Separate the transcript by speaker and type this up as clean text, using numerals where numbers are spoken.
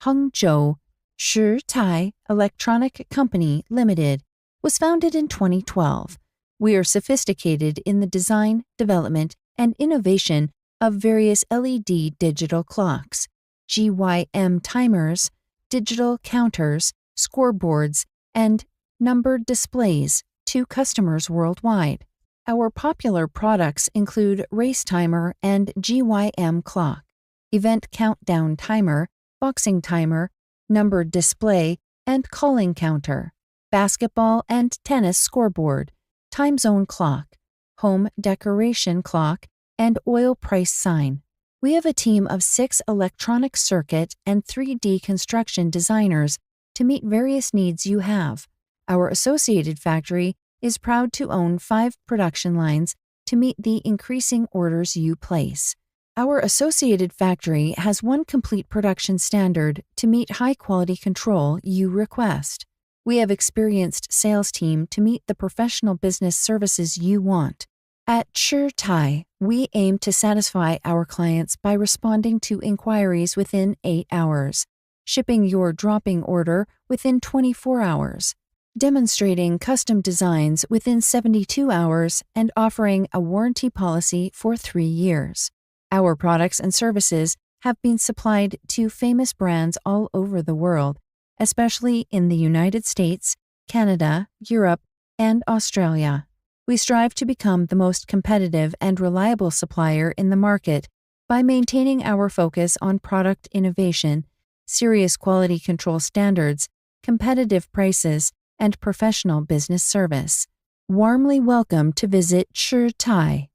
Speaker 1: Hangzhou Chitai Electronic Company Limited was founded in 2012. We are sophisticated in the design, development, and innovation of various LED digital clocks, GYM timers, digital counters, scoreboards, and numbered displays to customers worldwide. Our popular products include race timer and GYM clock, event countdown timer, boxing timer, numbered display, and calling counter, basketball and tennis scoreboard, time zone clock, home decoration clock, and oil price sign. We have a team of 6 electronic circuit and 3D construction designers to meet various needs you have. Our associated factory is proud to own 5 production lines to meet the increasing orders you place. Our associated factory has 1 complete production standard to meet high-quality control you request. We have experienced sales team to meet the professional business services you want. At Chitai, we aim to satisfy our clients by responding to inquiries within 8 hours, shipping your dropping order within 24 hours, demonstrating custom designs within 72 hours, and offering a warranty policy for 3 years. Our products and services have been supplied to famous brands all over the world, especially in the United States, Canada, Europe, and Australia. We strive to become the most competitive and reliable supplier in the market by maintaining our focus on product innovation, serious quality control standards, competitive prices, and professional business service. Warmly welcome to visit Chitai.